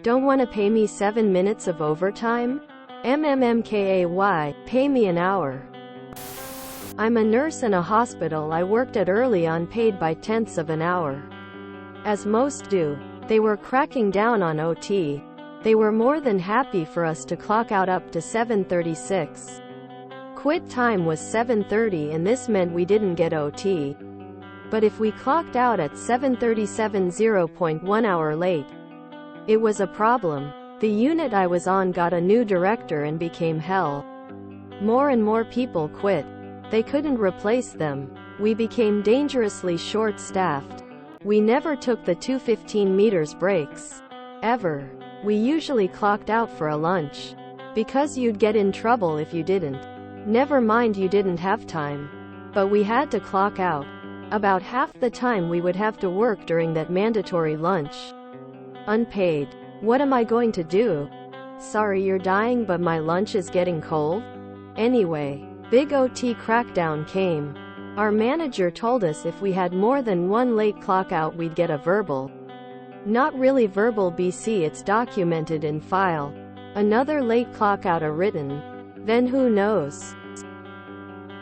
Don't want to pay me 7 minutes of overtime? Mmmkay, pay me an hour. I'm a nurse in a hospital. I worked at early on, paid by tenths of an hour. As most do. They were cracking down on OT. They were more than happy for us to clock out up to 7:36. Quit time was 7:30 and this meant we didn't get OT. But if we clocked out at 7:37, 0.1 hour late, it was a problem. The unit I was on got a new director and became hell. More and more people quit. They couldn't replace them. We became dangerously short-staffed. We never took the 2:15 meters breaks. Ever. We usually clocked out for a lunch. Because you'd get in trouble if you didn't. Never mind you didn't have time. But we had to clock out. About half the time we would have to work during that mandatory lunch. Unpaid. What am I going to do? Sorry you're dying but my lunch is getting cold? Anyway. Big OT crackdown came. Our manager told us if we had more than one late clock out we'd get a verbal. Not really verbal BC, it's documented in file. Another late clock out a written. Then who knows?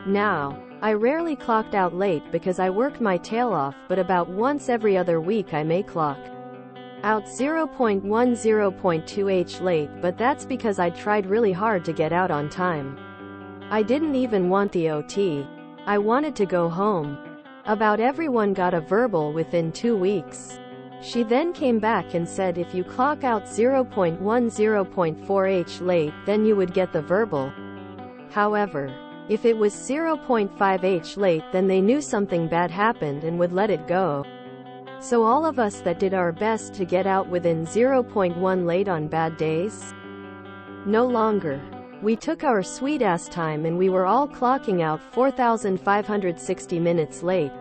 Now, I rarely clocked out late because I worked my tail off, but about once every other week I may clock out 0.1 0.2h late, but that's because I tried really hard to get out on time. I didn't even want the OT. I wanted to go home. About everyone got a verbal within 2 weeks. She then came back and said if you clock out 0.1 0.4h late then you would get the verbal. However, if it was 0.5h late then they knew something bad happened and would let it go. So all of us that did our best to get out within 0.1 late on bad days? No longer. We took our sweet-ass time and we were all clocking out 4,560 minutes late.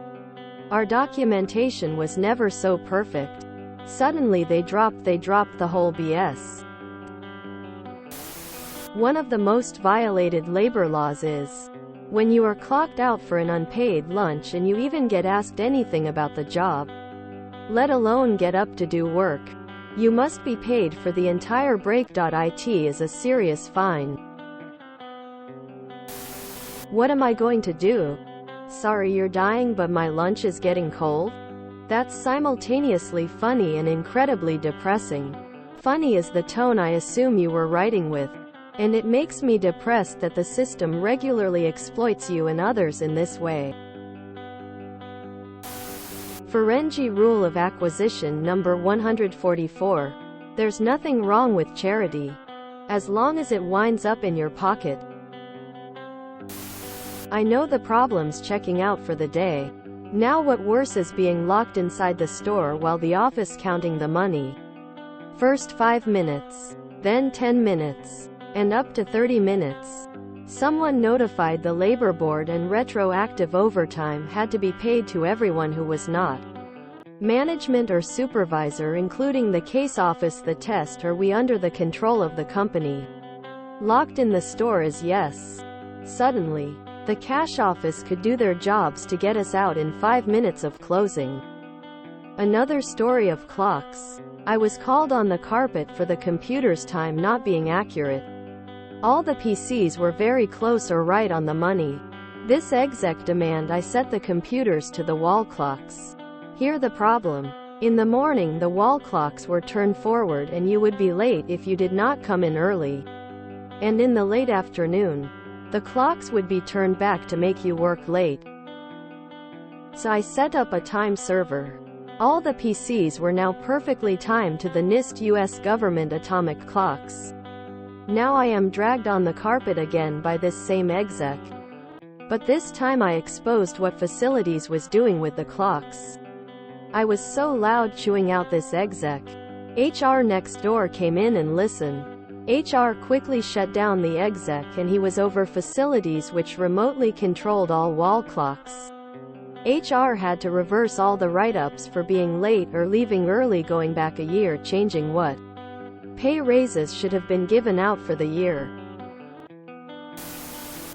Our documentation was never so perfect. Suddenly they dropped the whole BS. One of the most violated labor laws is when you are clocked out for an unpaid lunch and you even get asked anything about the job, let alone get up to do work. You must be paid for the entire break. It is a serious fine. What am I going to do? Sorry you're dying but my lunch is getting cold? That's simultaneously funny and incredibly depressing. Funny is the tone I assume you were writing with. And it makes me depressed that the system regularly exploits you and others in this way. Ferengi Rule of Acquisition number 144. There's nothing wrong with charity. As long as it winds up in your pocket. I know the problem's checking out for the day. Now what worse is being locked inside the store while the office counting the money. First 5 minutes. Then 10 minutes. And up to 30 minutes. Someone notified the labor board and retroactive overtime had to be paid to everyone who was not management or supervisor, including the case office. The test: are we under the control of the company? Locked in the store is yes. Suddenly, the cash office could do their jobs to get us out in 5 minutes of closing. Another story of clocks. I was called on the carpet for the computer's time not being accurate. All the PCs were very close or right on the money. This exec demand I set the computers to the wall clocks. Here the problem. In the morning the wall clocks were turned forward and you would be late if you did not come in early. And in the late afternoon, the clocks would be turned back to make you work late. So I set up a time server. All the PCs were now perfectly timed to the NIST US government atomic clocks. Now I am dragged on the carpet again by this same exec. But this time I exposed what facilities was doing with the clocks. I was so loud chewing out this exec. HR next door came in and listened. HR quickly shut down the exec and he was over facilities which remotely controlled all wall clocks. HR had to reverse all the write-ups for being late or leaving early, going back a year, changing what pay raises should have been given out for the year.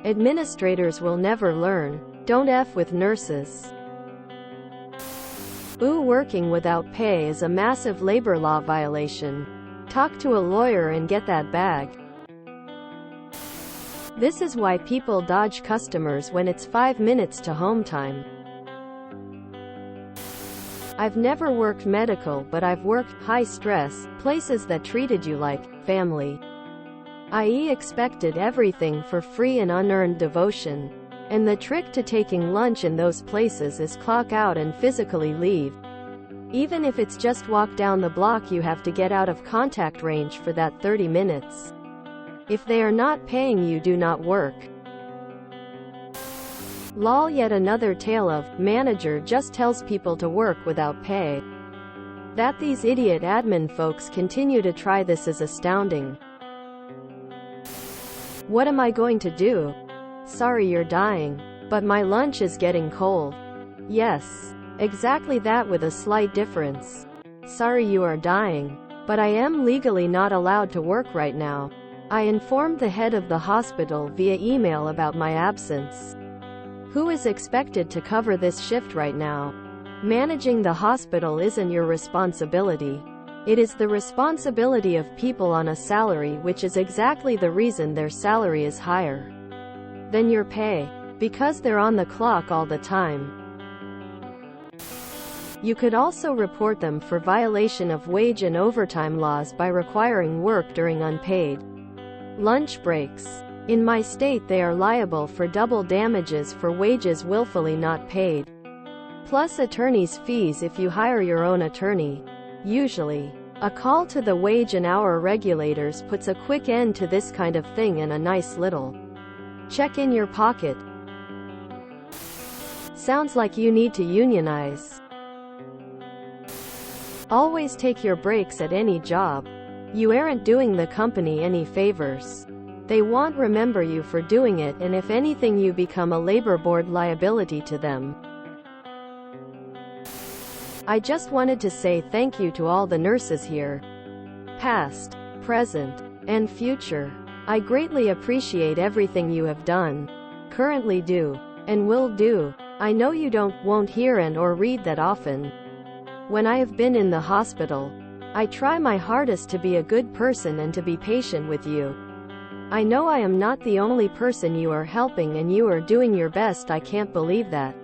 Administrators will never learn. Don't F with nurses. Ooh, working without pay is a massive labor law violation. Talk to a lawyer and get that bag. This is why people dodge customers when it's 5 minutes to home time. I've never worked medical, but I've worked high stress places that treated you like family. I.e., expected everything for free and unearned devotion. And the trick to taking lunch in those places is clock out and physically leave. Even if it's just walk down the block, you have to get out of contact range for that 30 minutes. If they are not paying you, do not work. Lol, yet another tale of manager just tells people to work without pay. That these idiot admin folks continue to try this is astounding. What am I going to do? Sorry you're dying, but my lunch is getting cold. Yes, exactly that, with a slight difference. Sorry you are dying, but I am legally not allowed to work right now. I informed the head of the hospital via email about my absence. Who is expected to cover this shift right now? Managing the hospital isn't your responsibility. It is the responsibility of people on a salary, which is exactly the reason their salary is higher than your pay. Because they're on the clock all the time. You could also report them for violation of wage and overtime laws by requiring work during unpaid lunch breaks. In my state, they are liable for double damages for wages willfully not paid, plus attorney's fees if you hire your own attorney. Usually, a call to the wage and hour regulators puts a quick end to this kind of thing, and a nice little check in your pocket. Sounds like you need to unionize. Always take your breaks at any job. You aren't doing the company any favors. They won't remember you for doing it, and if anything, you become a labor board liability to them. I just wanted to say thank you to all the nurses here, past, present, and future. I greatly appreciate everything you have done, currently do, and will do. I know you won't hear and or read that often. When I have been in the hospital, I try my hardest to be a good person and to be patient with you. I know I am not the only person you are helping, and you are doing your best. I can't believe that.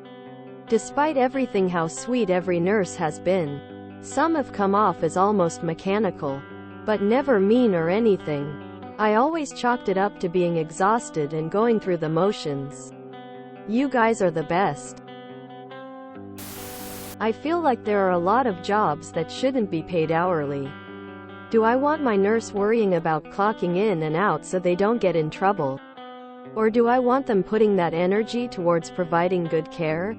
Despite everything, how sweet every nurse has been. Some have come off as almost mechanical, but never mean or anything. I always chalked it up to being exhausted and going through the motions. You guys are the best. I feel like there are a lot of jobs that shouldn't be paid hourly. Do I want my nurse worrying about clocking in and out so they don't get in trouble? Or do I want them putting that energy towards providing good care?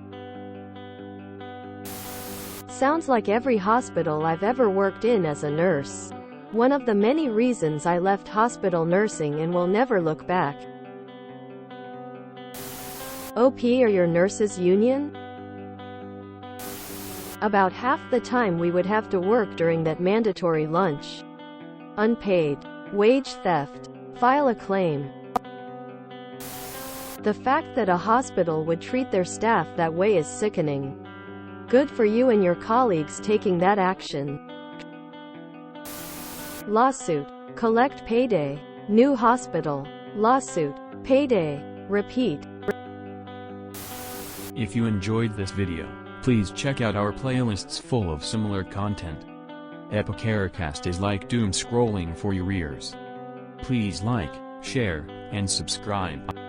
Sounds like every hospital I've ever worked in as a nurse. One of the many reasons I left hospital nursing and will never look back. OP, are your nurses union? About half the time we would have to work during that mandatory lunch. Unpaid. Wage theft. File a claim. The fact that a hospital would treat their staff that way is sickening. Good for you and your colleagues taking that action. Lawsuit. Collect payday. New hospital. Lawsuit. Payday. Repeat. If you enjoyed this video, please check out our playlists full of similar content. Mmmkay is like doom scrolling for your ears. Please like, share, and subscribe.